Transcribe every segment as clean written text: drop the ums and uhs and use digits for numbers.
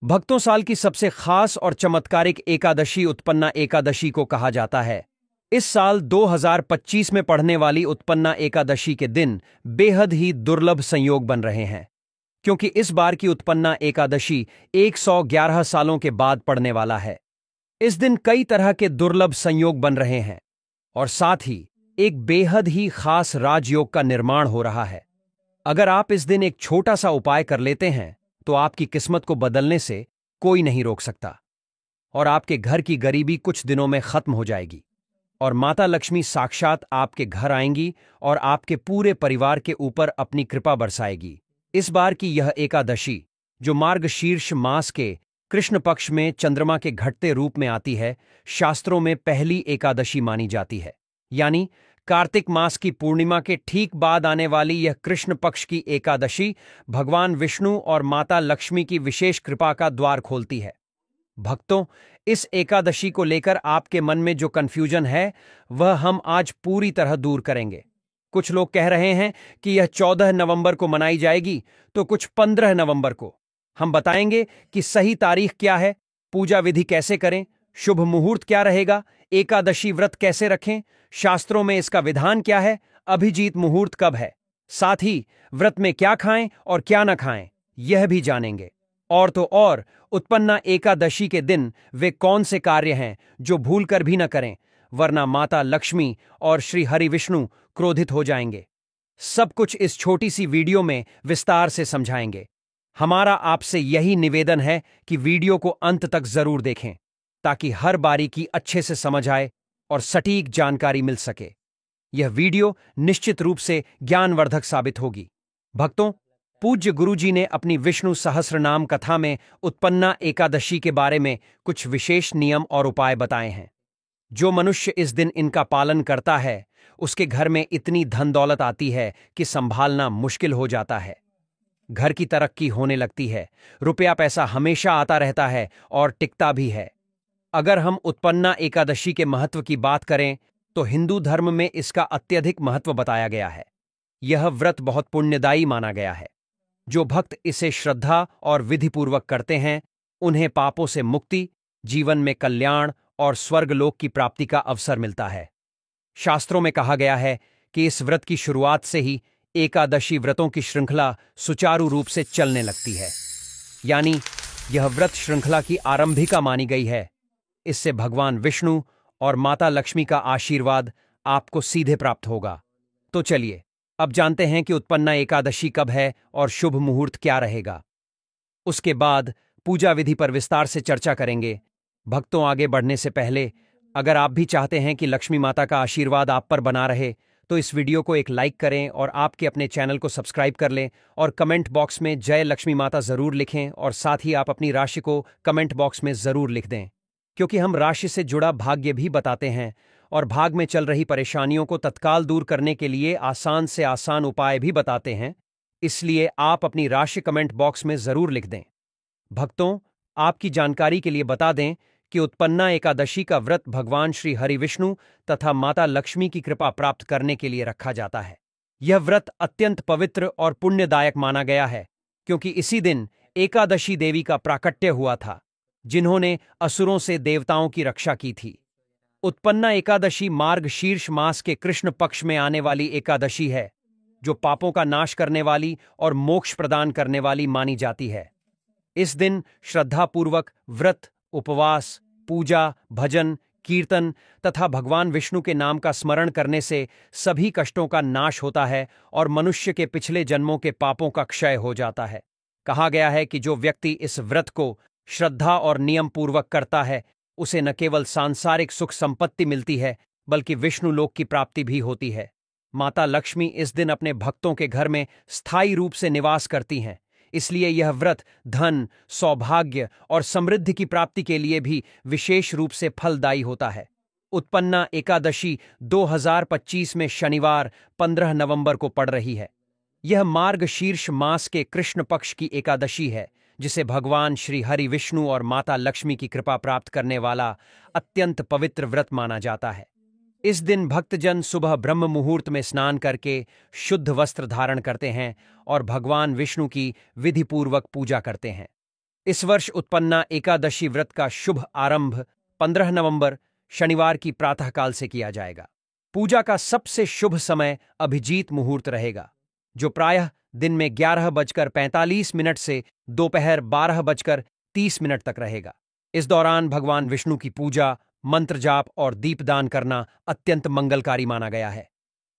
भक्तों, साल की सबसे खास और चमत्कारिक एकादशी उत्पन्ना एकादशी को कहा जाता है। इस साल 2025 में पड़ने वाली उत्पन्ना एकादशी के दिन बेहद ही दुर्लभ संयोग बन रहे हैं, क्योंकि इस बार की उत्पन्ना एकादशी 111 सालों के बाद पड़ने वाला है। इस दिन कई तरह के दुर्लभ संयोग बन रहे हैं और साथ ही एक बेहद ही खास राजयोग का निर्माण हो रहा है। अगर आप इस दिन एक छोटा सा उपाय कर लेते हैं तो आपकी किस्मत को बदलने से कोई नहीं रोक सकता और आपके घर की गरीबी कुछ दिनों में खत्म हो जाएगी और माता लक्ष्मी साक्षात आपके घर आएंगी और आपके पूरे परिवार के ऊपर अपनी कृपा बरसाएगी। इस बार की यह एकादशी, जो मार्गशीर्ष मास के कृष्ण पक्ष में चंद्रमा के घटते रूप में आती है, शास्त्रों में पहली एकादशी मानी जाती है। यानी कार्तिक मास की पूर्णिमा के ठीक बाद आने वाली यह कृष्ण पक्ष की एकादशी भगवान विष्णु और माता लक्ष्मी की विशेष कृपा का द्वार खोलती है। भक्तों, इस एकादशी को लेकर आपके मन में जो कंफ्यूजन है वह हम आज पूरी तरह दूर करेंगे। कुछ लोग कह रहे हैं कि यह 14 नवंबर को मनाई जाएगी, तो कुछ 15 नवंबर को। हम बताएंगे कि सही तारीख क्या है, पूजा विधि कैसे करें, शुभ मुहूर्त क्या रहेगा, एकादशी व्रत कैसे रखें, शास्त्रों में इसका विधान क्या है, अभिजीत मुहूर्त कब है, साथ ही व्रत में क्या खाएं और क्या न खाएं, यह भी जानेंगे। और तो और, उत्पन्ना एकादशी के दिन वे कौन से कार्य हैं जो भूलकर भी न करें, वरना माता लक्ष्मी और श्री हरि विष्णु क्रोधित हो जाएंगे। सब कुछ इस छोटी सी वीडियो में विस्तार से समझाएंगे। हमारा आपसे यही निवेदन है कि वीडियो को अंत तक जरूर देखें, ताकि हर बारीकी अच्छे से समझ आए और सटीक जानकारी मिल सके। यह वीडियो निश्चित रूप से ज्ञानवर्धक साबित होगी। भक्तों, पूज्य गुरुजी ने अपनी विष्णु सहस्रनाम कथा में उत्पन्ना एकादशी के बारे में कुछ विशेष नियम और उपाय बताए हैं। जो मनुष्य इस दिन इनका पालन करता है, उसके घर में इतनी धन दौलत आती है कि संभालना मुश्किल हो जाता है। घर की तरक्की होने लगती है, रुपया पैसा हमेशा आता रहता है और टिकता भी है। अगर हम उत्पन्ना एकादशी के महत्व की बात करें तो हिंदू धर्म में इसका अत्यधिक महत्व बताया गया है। यह व्रत बहुत पुण्यदायी माना गया है। जो भक्त इसे श्रद्धा और विधिपूर्वक करते हैं, उन्हें पापों से मुक्ति, जीवन में कल्याण और स्वर्गलोक की प्राप्ति का अवसर मिलता है। शास्त्रों में कहा गया है कि इस व्रत की शुरुआत से ही एकादशी व्रतों की श्रृंखला सुचारू रूप से चलने लगती है। यानी यह व्रत श्रृंखला की आरंभिका मानी गई है। इससे भगवान विष्णु और माता लक्ष्मी का आशीर्वाद आपको सीधे प्राप्त होगा। तो चलिए अब जानते हैं कि उत्पन्ना एकादशी कब है और शुभ मुहूर्त क्या रहेगा। उसके बाद पूजा विधि पर विस्तार से चर्चा करेंगे। भक्तों, आगे बढ़ने से पहले अगर आप भी चाहते हैं कि लक्ष्मी माता का आशीर्वाद आप पर बना रहे, तो इस वीडियो को एक लाइक करें और आपके अपने चैनल को सब्सक्राइब कर लें और कमेंट बॉक्स में जय लक्ष्मी माता जरूर लिखें और साथ ही आप अपनी राशि को कमेंट बॉक्स में जरूर लिख दें, क्योंकि हम राशि से जुड़ा भाग्य भी बताते हैं और भाग में चल रही परेशानियों को तत्काल दूर करने के लिए आसान से आसान उपाय भी बताते हैं। इसलिए आप अपनी राशि कमेंट बॉक्स में जरूर लिख दें। भक्तों, आपकी जानकारी के लिए बता दें कि उत्पन्ना एकादशी का व्रत भगवान श्री हरि विष्णु तथा माता लक्ष्मी की कृपा प्राप्त करने के लिए रखा जाता है। यह व्रत अत्यंत पवित्र और पुण्यदायक माना गया है, क्योंकि इसी दिन एकादशी देवी का प्राकट्य हुआ था, जिन्होंने असुरों से देवताओं की रक्षा की थी। उत्पन्ना एकादशी मार्गशीर्ष मास के कृष्ण पक्ष में आने वाली एकादशी है, जो पापों का नाश करने वाली और मोक्ष प्रदान करने वाली मानी जाती है। इस दिन श्रद्धापूर्वक व्रत, उपवास, पूजा, भजन, कीर्तन तथा भगवान विष्णु के नाम का स्मरण करने से सभी कष्टों का नाश होता है और मनुष्य के पिछले जन्मों के पापों का क्षय हो जाता है। कहा गया है कि जो व्यक्ति इस व्रत को श्रद्धा और नियम पूर्वक करता है, उसे न केवल सांसारिक सुख संपत्ति मिलती है, बल्कि विष्णु लोक की प्राप्ति भी होती है। माता लक्ष्मी इस दिन अपने भक्तों के घर में स्थायी रूप से निवास करती हैं। इसलिए यह व्रत धन, सौभाग्य और समृद्धि की प्राप्ति के लिए भी विशेष रूप से फलदायी होता है। उत्पन्ना एकादशी 2025 में शनिवार 15 नवंबर को पड़ रही है। यह मार्गशीर्ष मास के कृष्ण पक्ष की एकादशी है, जिसे भगवान श्री हरि विष्णु और माता लक्ष्मी की कृपा प्राप्त करने वाला अत्यंत पवित्र व्रत माना जाता है। इस दिन भक्तजन सुबह ब्रह्म मुहूर्त में स्नान करके शुद्ध वस्त्र धारण करते हैं और भगवान विष्णु की विधिपूर्वक पूजा करते हैं। इस वर्ष उत्पन्ना एकादशी व्रत का शुभ आरंभ 15 नवंबर शनिवार की प्रातःकाल से किया जाएगा। पूजा का सबसे शुभ समय अभिजीत मुहूर्त रहेगा, जो प्रायः दिन में 11:45 से दोपहर 12:30 तक रहेगा। इस दौरान भगवान विष्णु की पूजा, मंत्र जाप और दीपदान करना अत्यंत मंगलकारी माना गया है।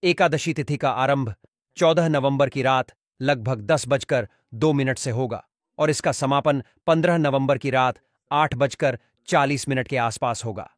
एकादशी तिथि का आरंभ 14 नवंबर की रात लगभग 10:02 से होगा और इसका समापन 15 नवंबर की रात 8:40 के आसपास होगा।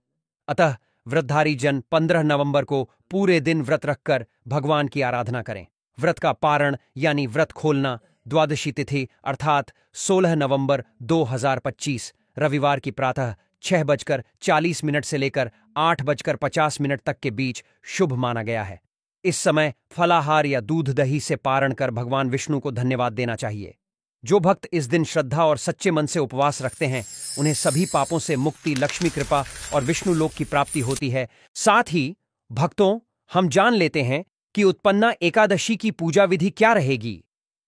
अतः व्रतधारी जन 15 नवंबर को पूरे दिन व्रत रखकर भगवान की आराधना करें। व्रत का पारण यानी व्रत खोलना द्वादशी तिथि अर्थात 16 नवंबर 2025 रविवार की प्रातः 6:40 से लेकर 8:50 तक के बीच शुभ माना गया है। इस समय फलाहार या दूध दही से पारण कर भगवान विष्णु को धन्यवाद देना चाहिए। जो भक्त इस दिन श्रद्धा और सच्चे मन से उपवास रखते हैं, उन्हें सभी पापों से मुक्ति, लक्ष्मी कृपा और विष्णु लोक की प्राप्ति होती है। साथ ही भक्तों, हम जान लेते हैं कि उत्पन्ना एकादशी की पूजा विधि क्या रहेगी।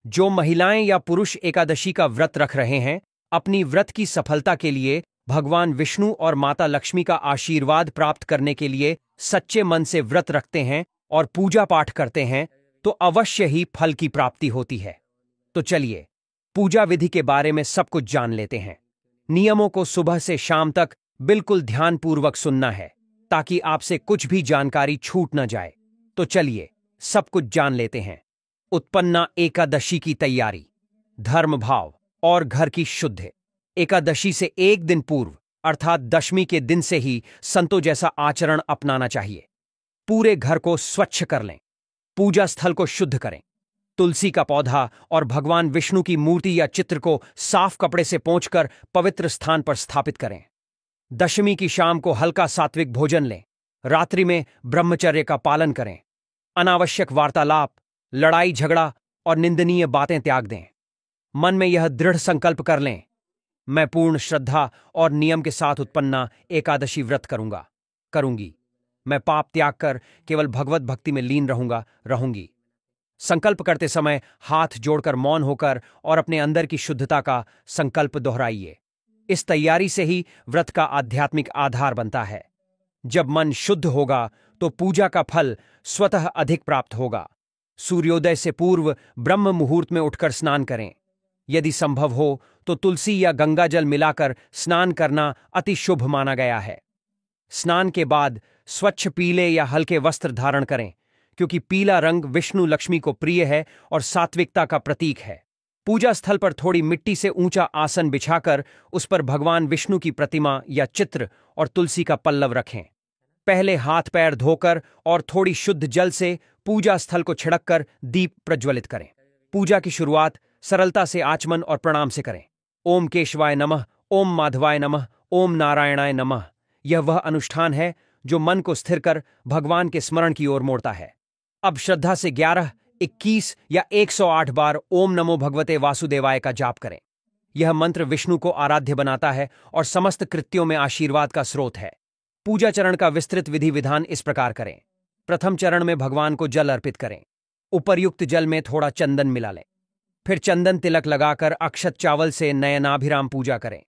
जो महिलाएं या पुरुष एकादशी का व्रत रख रहे हैं, अपनी व्रत की सफलता के लिए भगवान विष्णु और माता लक्ष्मी का आशीर्वाद प्राप्त करने के लिए सच्चे मन से व्रत रखते हैं और पूजा पाठ करते हैं, तो अवश्य ही फल की प्राप्ति होती है। तो चलिए पूजा विधि के बारे में सब कुछ जान लेते हैं। नियमों को सुबह से शाम तक बिल्कुल ध्यानपूर्वक सुनना है, ताकि आपसे कुछ भी जानकारी छूट न जाए। तो चलिए सब कुछ जान लेते हैं। उत्पन्ना एकादशी की तैयारी, धर्म भाव और घर की शुद्ध। एकादशी से एक दिन पूर्व अर्थात दशमी के दिन से ही संतों जैसा आचरण अपनाना चाहिए। पूरे घर को स्वच्छ कर लें, पूजा स्थल को शुद्ध करें, तुलसी का पौधा और भगवान विष्णु की मूर्ति या चित्र को साफ कपड़े से पोंछकर पवित्र स्थान पर स्थापित करें। दशमी की शाम को हल्का सात्विक भोजन लें। रात्रि में ब्रह्मचर्य का पालन करें। अनावश्यक वार्तालाप, लड़ाई झगड़ा और निंदनीय बातें त्याग दें। मन में यह दृढ़ संकल्प कर लें, मैं पूर्ण श्रद्धा और नियम के साथ उत्पन्ना एकादशी व्रत करूंगी। मैं पाप त्याग कर केवल भगवत भक्ति में लीन रहूंगी। संकल्प करते समय हाथ जोड़कर मौन होकर और अपने अंदर की शुद्धता का संकल्प दोहराइए। इस तैयारी से ही व्रत का आध्यात्मिक आधार बनता है। जब मन शुद्ध होगा तो पूजा का फल स्वतः अधिक प्राप्त होगा। सूर्योदय से पूर्व ब्रह्म मुहूर्त में उठकर स्नान करें। यदि संभव हो तो तुलसी या गंगा जल मिलाकर स्नान करना अति शुभ माना गया है। स्नान के बाद स्वच्छ पीले या हल्के वस्त्र धारण करें, क्योंकि पीला रंग विष्णु लक्ष्मी को प्रिय है और सात्विकता का प्रतीक है। पूजा स्थल पर थोड़ी मिट्टी से ऊंचा आसन बिछाकर उस पर भगवान विष्णु की प्रतिमा या चित्र और तुलसी का पल्लव रखें। पहले हाथ पैर धोकर और थोड़ी शुद्ध जल से पूजा स्थल को छिड़ककर दीप प्रज्वलित करें। पूजा की शुरुआत सरलता से आचमन और प्रणाम से करें। ओम केशवाय नमः, ओम माधवाय नमः, ओम नारायणाय नमः। यह वह अनुष्ठान है जो मन को स्थिर कर भगवान के स्मरण की ओर मोड़ता है। अब श्रद्धा से 11, 21 या 108 बार ओम नमो भगवते वासुदेवाय का जाप करें। यह मंत्र विष्णु को आराध्य बनाता है और समस्त कृत्यों में आशीर्वाद का स्रोत है। पूजा चरण का विस्तृत विधि विधान इस प्रकार करें। प्रथम चरण में भगवान को जल अर्पित करें। उपर्युक्त जल में थोड़ा चंदन मिला लें। फिर चंदन तिलक लगाकर अक्षत चावल से नयनाभिराम पूजा करें।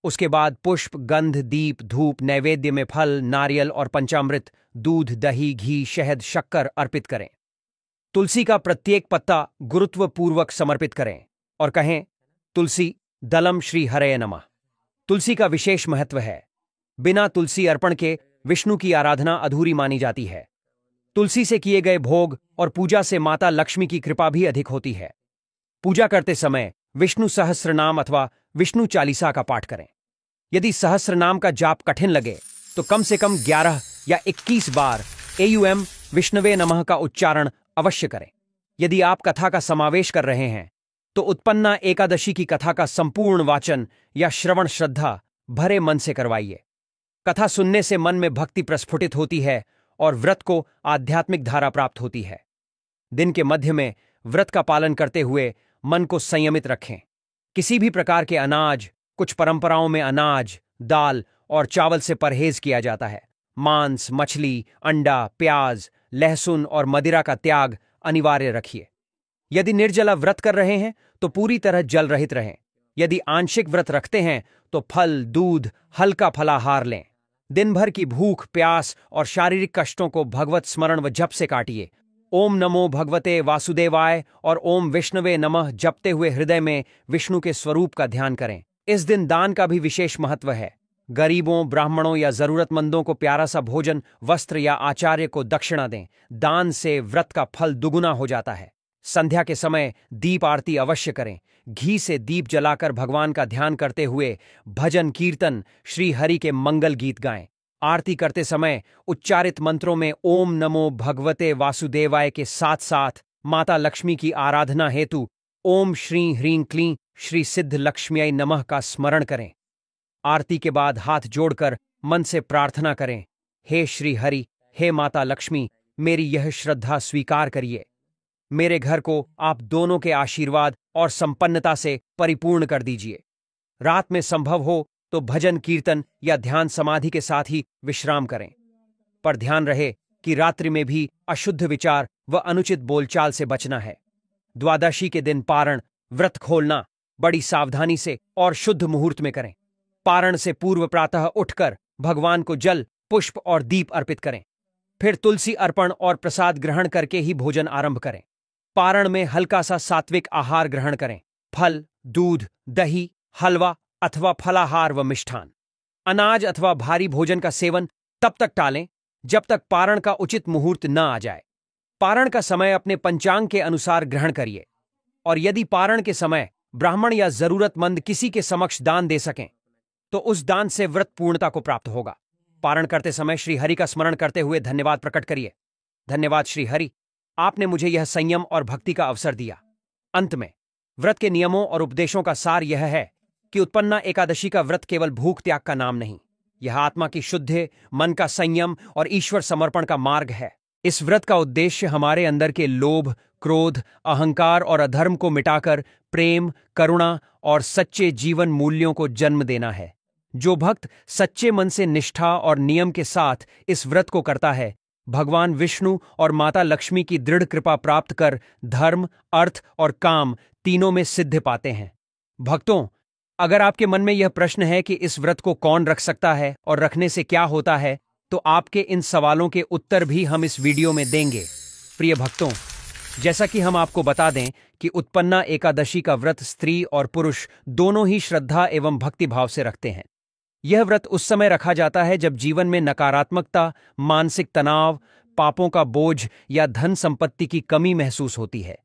उसके बाद पुष्प, गंध, दीप, धूप, नैवेद्य में फल, नारियल और पंचामृत, दूध, दही, घी, शहद, शक्कर अर्पित करें। तुलसी का प्रत्येक पत्ता गुरुत्वपूर्वक समर्पित करें और कहें, तुलसी दलम श्री हरये नमः। तुलसी का विशेष महत्व है। बिना तुलसी अर्पण के विष्णु की आराधना अधूरी मानी जाती है। तुलसी से किए गए भोग और पूजा से माता लक्ष्मी की कृपा भी अधिक होती है। पूजा करते समय विष्णु सहस्रनाम अथवा विष्णु चालीसा का पाठ करें। यदि सहस्रनाम का जाप कठिन लगे तो कम से कम 11 या 21 बार एयुएम विष्णवे नमः का उच्चारण अवश्य करें। यदि आप कथा का समावेश कर रहे हैं तो उत्पन्ना एकादशी की कथा का संपूर्ण वाचन या श्रवण श्रद्धा भरे मन से करवाइए। कथा सुनने से मन में भक्ति प्रस्फुटित होती है और व्रत को आध्यात्मिक धारा प्राप्त होती है। दिन के मध्य में व्रत का पालन करते हुए मन को संयमित रखें। किसी भी प्रकार के अनाज, कुछ परंपराओं में अनाज, दाल और चावल से परहेज किया जाता है। मांस, मछली, अंडा, प्याज, लहसुन और मदिरा का त्याग अनिवार्य रखिए। यदि निर्जला व्रत कर रहे हैं तो पूरी तरह जल रहित रहें। यदि आंशिक व्रत रखते हैं तो फल, दूध, हल्का फलाहार लें। दिन भर की भूख, प्यास और शारीरिक कष्टों को भगवत स्मरण व जप से काटिए। ओम नमो भगवते वासुदेवाय और ओम विष्णुवे नमः जपते हुए हृदय में विष्णु के स्वरूप का ध्यान करें। इस दिन दान का भी विशेष महत्व है। गरीबों, ब्राह्मणों या जरूरतमंदों को प्यारा सा भोजन, वस्त्र या आचार्य को दक्षिणा दें। दान से व्रत का फल दुगुना हो जाता है। संध्या के समय दीप आरती अवश्य करें। घी से दीप जलाकर भगवान का ध्यान करते हुए भजन कीर्तन, श्री हरि के मंगल गीत गाएं। आरती करते समय उच्चारित मंत्रों में ओम नमो भगवते वासुदेवाय के साथ साथ माता लक्ष्मी की आराधना हेतु ओम श्री ह्रीं क्लीं श्री सिद्ध लक्ष्म्यै नमः का स्मरण करें। आरती के बाद हाथ जोड़कर मन से प्रार्थना करें, हे श्री हरि, हे माता लक्ष्मी, मेरी यह श्रद्धा स्वीकार करिए। मेरे घर को आप दोनों के आशीर्वाद और संपन्नता से परिपूर्ण कर दीजिए। रात में संभव हो तो भजन कीर्तन या ध्यान समाधि के साथ ही विश्राम करें। पर ध्यान रहे कि रात्रि में भी अशुद्ध विचार व अनुचित बोलचाल से बचना है। द्वादशी के दिन पारण, व्रत खोलना बड़ी सावधानी से और शुद्ध मुहूर्त में करें। पारण से पूर्व प्रातः उठकर भगवान को जल, पुष्प और दीप अर्पित करें। फिर तुलसी अर्पण और प्रसाद ग्रहण करके ही भोजन आरंभ करें। पारण में हल्का सा सात्विक आहार ग्रहण करें। फल, दूध, दही, हलवा अथवा फलाहार व मिष्ठान। अनाज अथवा भारी भोजन का सेवन तब तक टालें जब तक पारण का उचित मुहूर्त न आ जाए। पारण का समय अपने पंचांग के अनुसार ग्रहण करिए और यदि पारण के समय ब्राह्मण या जरूरतमंद किसी के समक्ष दान दे सकें तो उस दान से व्रत पूर्णता को प्राप्त होगा। पारण करते समय श्री हरि का स्मरण करते हुए धन्यवाद प्रकट करिए। धन्यवाद श्री हरि, आपने मुझे यह संयम और भक्ति का अवसर दिया। अंत में व्रत के नियमों और उपदेशों का सार यह है कि उत्पन्ना एकादशी का व्रत केवल भूख त्याग का नाम नहीं, यह आत्मा की शुद्धि, मन का संयम और ईश्वर समर्पण का मार्ग है। इस व्रत का उद्देश्य हमारे अंदर के लोभ, क्रोध, अहंकार और अधर्म को मिटाकर प्रेम, करुणा और सच्चे जीवन मूल्यों को जन्म देना है। जो भक्त सच्चे मन से निष्ठा और नियम के साथ इस व्रत को करता है, भगवान विष्णु और माता लक्ष्मी की दृढ़ कृपा प्राप्त कर धर्म, अर्थ और काम तीनों में सिद्धि पाते हैं। भक्तों, अगर आपके मन में यह प्रश्न है कि इस व्रत को कौन रख सकता है और रखने से क्या होता है, तो आपके इन सवालों के उत्तर भी हम इस वीडियो में देंगे। प्रिय भक्तों, जैसा कि हम आपको बता दें कि उत्पन्ना एकादशी का व्रत स्त्री और पुरुष दोनों ही श्रद्धा एवं भक्ति भाव से रखते हैं। यह व्रत उस समय रखा जाता है जब जीवन में नकारात्मकता, मानसिक तनाव, पापों का बोझ या धन संपत्ति की कमी महसूस होती है।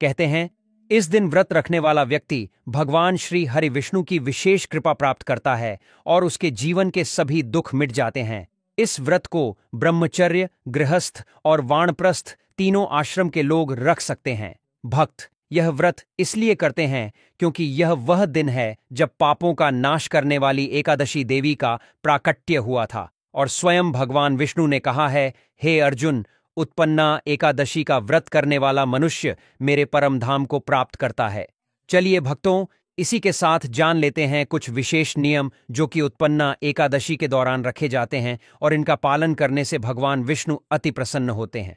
कहते हैं, इस दिन व्रत रखने वाला व्यक्ति भगवान श्री हरि विष्णु की विशेष कृपा प्राप्त करता है और उसके जीवन के सभी दुख मिट जाते हैं। इस व्रत को ब्रह्मचर्य, गृहस्थ और वानप्रस्थ तीनों आश्रम के लोग रख सकते हैं। भक्त यह व्रत इसलिए करते हैं क्योंकि यह वह दिन है जब पापों का नाश करने वाली एकादशी देवी का प्राकट्य हुआ था और स्वयं भगवान विष्णु ने कहा है, हे अर्जुन, उत्पन्ना एकादशी का व्रत करने वाला मनुष्य मेरे परम धाम को प्राप्त करता है। चलिए भक्तों, इसी के साथ जान लेते हैं कुछ विशेष नियम जो कि उत्पन्ना एकादशी के दौरान रखे जाते हैं और इनका पालन करने से भगवान विष्णु अति प्रसन्न होते हैं।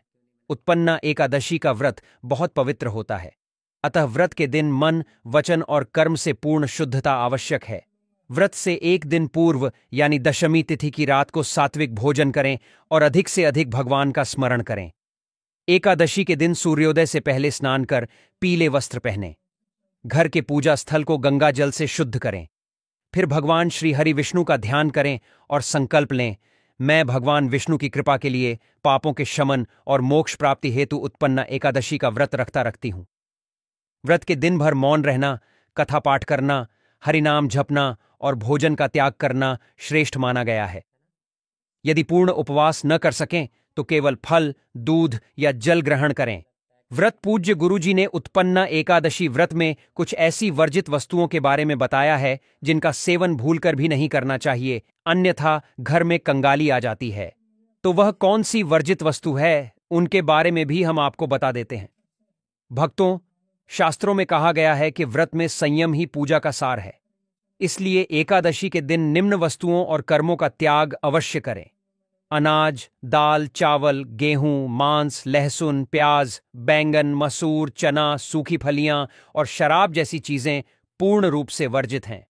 उत्पन्ना एकादशी का व्रत बहुत पवित्र होता है, अतः व्रत के दिन मन, वचन और कर्म से पूर्ण शुद्धता आवश्यक है। व्रत से एक दिन पूर्व यानी दशमी तिथि की रात को सात्विक भोजन करें और अधिक से अधिक भगवान का स्मरण करें। एकादशी के दिन सूर्योदय से पहले स्नान कर पीले वस्त्र पहनें। घर के पूजा स्थल को गंगा जल से शुद्ध करें। फिर भगवान श्री हरि विष्णु का ध्यान करें और संकल्प लें, मैं भगवान विष्णु की कृपा के लिए पापों के शमन और मोक्ष प्राप्ति हेतु उत्पन्ना एकादशी का व्रत रखती हूं। व्रत के दिन भर मौन रहना, कथा पाठ करना, हरिनाम जपना और भोजन का त्याग करना श्रेष्ठ माना गया है। यदि पूर्ण उपवास न कर सकें तो केवल फल, दूध या जल ग्रहण करें। व्रत पूज्य गुरुजी ने उत्पन्ना एकादशी व्रत में कुछ ऐसी वर्जित वस्तुओं के बारे में बताया है जिनका सेवन भूलकर भी नहीं करना चाहिए, अन्यथा घर में कंगाली आ जाती है। तो वह कौन सी वर्जित वस्तु है, उनके बारे में भी हम आपको बता देते हैं। भक्तों, शास्त्रों में कहा गया है कि व्रत में संयम ही पूजा का सार है, इसलिए एकादशी के दिन निम्न वस्तुओं और कर्मों का त्याग अवश्य करें। अनाज, दाल, चावल, गेहूं, मांस, लहसुन, प्याज, बैंगन, मसूर, चना, सूखी फलियां और शराब जैसी चीजें पूर्ण रूप से वर्जित हैं।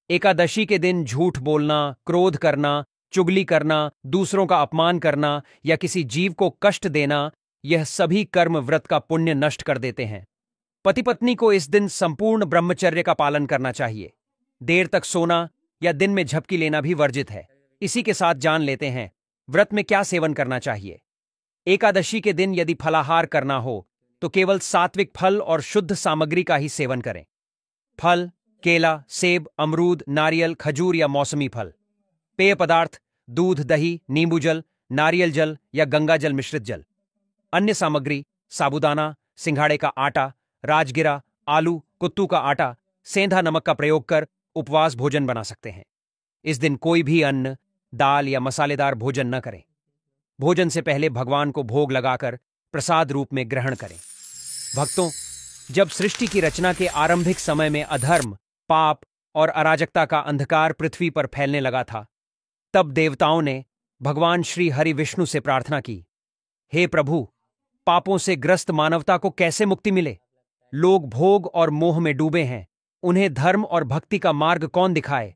एकादशी के दिन झूठ बोलना, क्रोध करना, चुगली करना, दूसरों का अपमान करना या किसी जीव को कष्ट देना, यह सभी कर्म व्रत का पुण्य नष्ट कर देते हैं। पति पत्नी को इस दिन संपूर्ण ब्रह्मचर्य का पालन करना चाहिए। देर तक सोना या दिन में झपकी लेना भी वर्जित है। इसी के साथ जान लेते हैं व्रत में क्या सेवन करना चाहिए। एकादशी के दिन यदि फलाहार करना हो तो केवल सात्विक फल और शुद्ध सामग्री का ही सेवन करें। फल, केला, सेब, अमरूद, नारियल, खजूर या मौसमी फल। पेय पदार्थ, दूध, दही, नींबू जल, नारियल जल या गंगा जल मिश्रित जल। अन्य सामग्री, साबूदाना, सिंघाड़े का आटा, राजगिरा, आलू, कुत्तू का आटा, सेंधा नमक का प्रयोग कर उपवास भोजन बना सकते हैं। इस दिन कोई भी अन्न, दाल या मसालेदार भोजन न करें। भोजन से पहले भगवान को भोग लगाकर प्रसाद रूप में ग्रहण करें। भक्तों, जब सृष्टि की रचना के आरंभिक समय में अधर्म, पाप और अराजकता का अंधकार पृथ्वी पर फैलने लगा था, तब देवताओं ने भगवान श्री हरि विष्णु से प्रार्थना की, हे प्रभु, पापों से ग्रस्त मानवता को कैसे मुक्ति मिले? लोग भोग और मोह में डूबे हैं, उन्हें धर्म और भक्ति का मार्ग कौन दिखाए?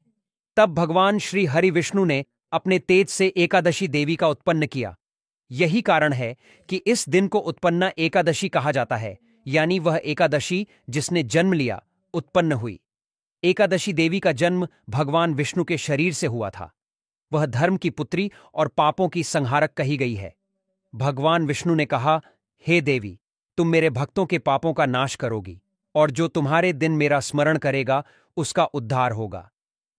तब भगवान श्री हरि विष्णु ने अपने तेज से एकादशी देवी का उत्पन्न किया। यही कारण है कि इस दिन को उत्पन्ना एकादशी कहा जाता है, यानी वह एकादशी जिसने जन्म लिया, उत्पन्न हुई। एकादशी देवी का जन्म भगवान विष्णु के शरीर से हुआ था। वह धर्म की पुत्री और पापों की संहारक कही गई है। भगवान विष्णु ने कहा, हे देवी, तुम मेरे भक्तों के पापों का नाश करोगी और जो तुम्हारे दिन मेरा स्मरण करेगा उसका उद्धार होगा।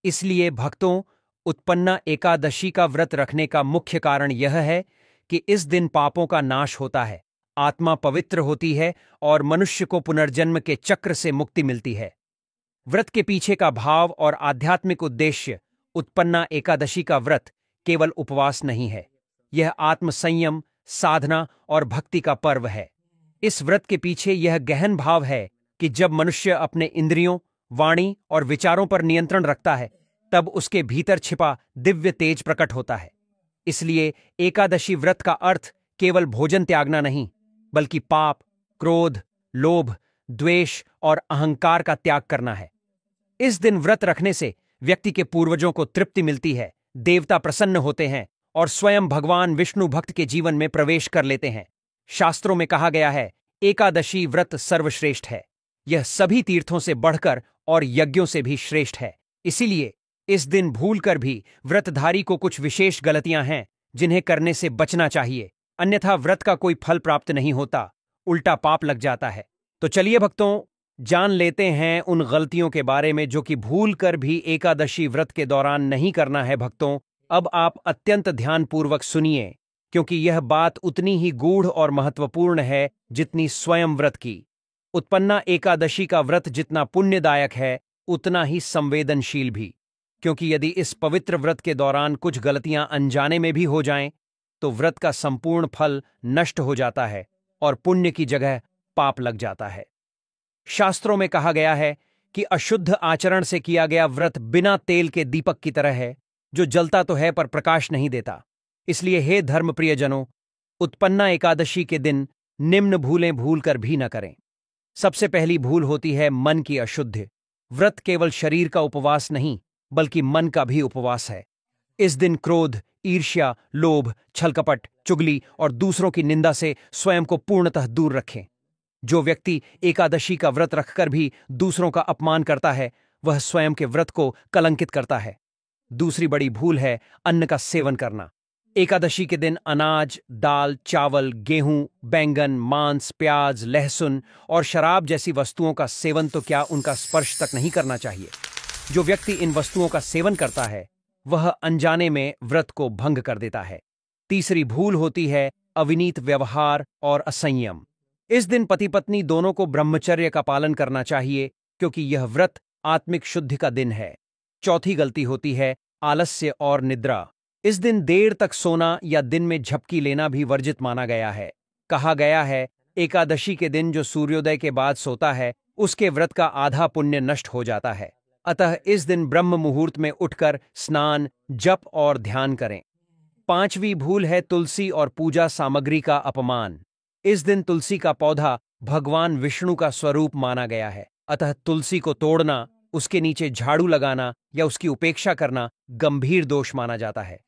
इसलिए भक्तों, उत्पन्ना एकादशी का व्रत रखने का मुख्य कारण यह है कि इस दिन पापों का नाश होता है, आत्मा पवित्र होती है और मनुष्य को पुनर्जन्म के चक्र से मुक्ति मिलती है। व्रत के पीछे का भाव और आध्यात्मिक उद्देश्य उत्पन्ना एकादशी का व्रत केवल उपवास नहीं है, यह आत्मसंयम, साधना और भक्ति का पर्व है। इस व्रत के पीछे यह गहन भाव है कि जब मनुष्य अपने इंद्रियों, वाणी और विचारों पर नियंत्रण रखता है, तब उसके भीतर छिपा दिव्य तेज प्रकट होता है। इसलिए एकादशी व्रत का अर्थ केवल भोजन त्यागना नहीं, बल्कि पाप, क्रोध, लोभ, द्वेष और अहंकार का त्याग करना है। इस दिन व्रत रखने से व्यक्ति के पूर्वजों को तृप्ति मिलती है, देवता प्रसन्न होते हैं और स्वयं भगवान विष्णु भक्त के जीवन में प्रवेश कर लेते हैं। शास्त्रों में कहा गया है, एकादशी व्रत सर्वश्रेष्ठ है। यह सभी तीर्थों से बढ़कर और यज्ञों से भी श्रेष्ठ है। इसीलिए इस दिन भूलकर भी व्रतधारी को कुछ विशेष गलतियां हैं जिन्हें करने से बचना चाहिए, अन्यथा व्रत का कोई फल प्राप्त नहीं होता, उल्टा पाप लग जाता है। तो चलिए भक्तों, जान लेते हैं उन गलतियों के बारे में जो कि भूलकर भी एकादशी व्रत के दौरान नहीं करना है। भक्तों, अब आप अत्यंत ध्यानपूर्वक सुनिए, क्योंकि यह बात उतनी ही गूढ़ और महत्वपूर्ण है जितनी स्वयं व्रत की। उत्पन्ना एकादशी का व्रत जितना पुण्यदायक है, उतना ही संवेदनशील भी, क्योंकि यदि इस पवित्र व्रत के दौरान कुछ गलतियां अनजाने में भी हो जाएं, तो व्रत का संपूर्ण फल नष्ट हो जाता है और पुण्य की जगह पाप लग जाता है। शास्त्रों में कहा गया है कि अशुद्ध आचरण से किया गया व्रत बिना तेल के दीपक की तरह है, जो जलता तो है पर प्रकाश नहीं देता। इसलिए हे धर्म प्रियजनों, उत्पन्ना एकादशी के दिन निम्न भूलें भूल कर भी न करें। सबसे पहली भूल होती है मन की अशुद्धि। व्रत केवल शरीर का उपवास नहीं, बल्कि मन का भी उपवास है। इस दिन क्रोध, ईर्ष्या, लोभ, छलकपट, चुगली और दूसरों की निंदा से स्वयं को पूर्णतः दूर रखें। जो व्यक्ति एकादशी का व्रत रखकर भी दूसरों का अपमान करता है, वह स्वयं के व्रत को कलंकित करता है। दूसरी बड़ी भूल है अन्न का सेवन करना। एकादशी के दिन अनाज, दाल, चावल, गेहूं, बैंगन, मांस, प्याज, लहसुन और शराब जैसी वस्तुओं का सेवन तो क्या, उनका स्पर्श तक नहीं करना चाहिए। जो व्यक्ति इन वस्तुओं का सेवन करता है, वह अनजाने में व्रत को भंग कर देता है। तीसरी भूल होती है अविनीत व्यवहार और असंयम। इस दिन पति पत्नी दोनों को ब्रह्मचर्य का पालन करना चाहिए, क्योंकि यह व्रत आत्मिक शुद्धि का दिन है। चौथी गलती होती है आलस्य और निद्रा। इस दिन देर तक सोना या दिन में झपकी लेना भी वर्जित माना गया है। कहा गया है, एकादशी के दिन जो सूर्योदय के बाद सोता है, उसके व्रत का आधा पुण्य नष्ट हो जाता है। अतः इस दिन ब्रह्म मुहूर्त में उठकर स्नान, जप और ध्यान करें। पांचवी भूल है तुलसी और पूजा सामग्री का अपमान। इस दिन तुलसी का पौधा भगवान विष्णु का स्वरूप माना गया है, अतः तुलसी को तोड़ना उसके नीचे झाड़ू लगाना या उसकी उपेक्षा करना गंभीर दोष माना जाता है।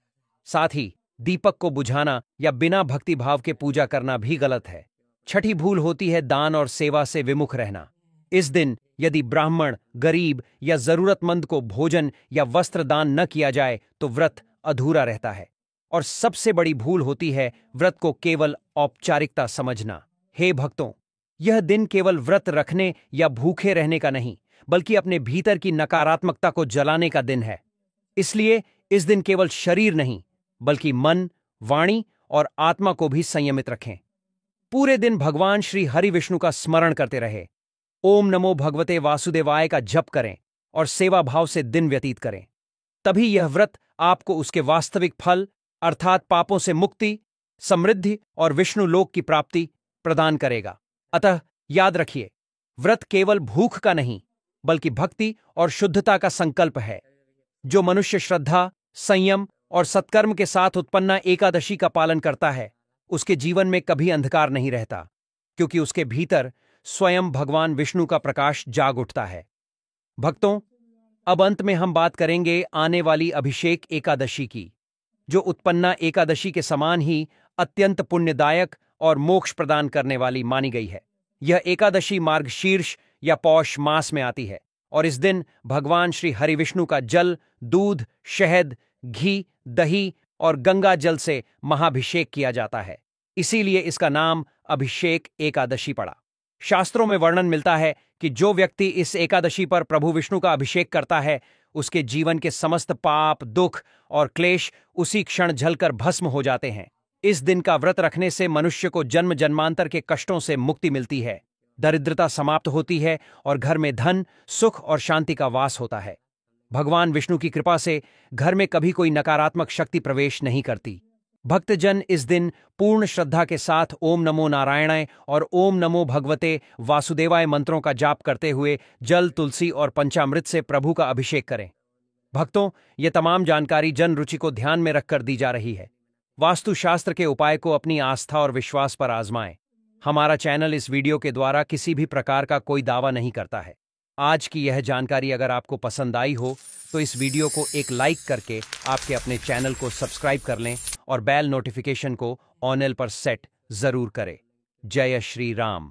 साथ ही दीपक को बुझाना या बिना भक्तिभाव के पूजा करना भी गलत है। छठी भूल होती है दान और सेवा से विमुख रहना। इस दिन यदि ब्राह्मण, गरीब या जरूरतमंद को भोजन या वस्त्र दान न किया जाए तो व्रत अधूरा रहता है। और सबसे बड़ी भूल होती है व्रत को केवल औपचारिकता समझना। हे भक्तों, यह दिन केवल व्रत रखने या भूखे रहने का नहीं, बल्कि अपने भीतर की नकारात्मकता को जलाने का दिन है। इसलिए इस दिन केवल शरीर नहीं, बल्कि मन, वाणी और आत्मा को भी संयमित रखें। पूरे दिन भगवान श्री हरि विष्णु का स्मरण करते रहे। ओम नमो भगवते वासुदेवाय का जप करें और सेवा भाव से दिन व्यतीत करें। तभी यह व्रत आपको उसके वास्तविक फल अर्थात पापों से मुक्ति, समृद्धि और विष्णु लोक की प्राप्ति प्रदान करेगा। अतः याद रखिए, व्रत केवल भूख का नहीं, बल्कि भक्ति और शुद्धता का संकल्प है। जो मनुष्य श्रद्धा, संयम और सत्कर्म के साथ उत्पन्ना एकादशी का पालन करता है, उसके जीवन में कभी अंधकार नहीं रहता, क्योंकि उसके भीतर स्वयं भगवान विष्णु का प्रकाश जाग उठता है। भक्तों, अब अंत में हम बात करेंगे आने वाली अभिषेक एकादशी की, जो उत्पन्ना एकादशी के समान ही अत्यंत पुण्यदायक और मोक्ष प्रदान करने वाली मानी गई है। यह एकादशी मार्गशीर्ष या पौष मास में आती है और इस दिन भगवान श्री हरि विष्णु का जल, दूध, शहद, घी, दही और गंगा जल से महाभिषेक किया जाता है। इसीलिए इसका नाम अभिषेक एकादशी पड़ा। शास्त्रों में वर्णन मिलता है कि जो व्यक्ति इस एकादशी पर प्रभु विष्णु का अभिषेक करता है, उसके जीवन के समस्त पाप, दुख और क्लेश उसी क्षण जलकर भस्म हो जाते हैं। इस दिन का व्रत रखने से मनुष्य को जन्म जन्मांतर के कष्टों से मुक्ति मिलती है, दरिद्रता समाप्त होती है और घर में धन, सुख और शांति का वास होता है। भगवान विष्णु की कृपा से घर में कभी कोई नकारात्मक शक्ति प्रवेश नहीं करती। भक्तजन इस दिन पूर्ण श्रद्धा के साथ ओम नमो नारायणाय और ओम नमो भगवते वासुदेवाय मंत्रों का जाप करते हुए जल, तुलसी और पंचामृत से प्रभु का अभिषेक करें। भक्तों, ये तमाम जानकारी जन रुचि को ध्यान में रखकर दी जा रही है। वास्तुशास्त्र के उपाय को अपनी आस्था और विश्वास पर आजमाएं। हमारा चैनल इस वीडियो के द्वारा किसी भी प्रकार का कोई दावा नहीं करता है। आज की यह जानकारी अगर आपको पसंद आई हो तो इस वीडियो को एक लाइक करके आपके अपने चैनल को सब्सक्राइब कर लें और बेल नोटिफिकेशन को ऑन पर सेट जरूर करें। जय श्री राम।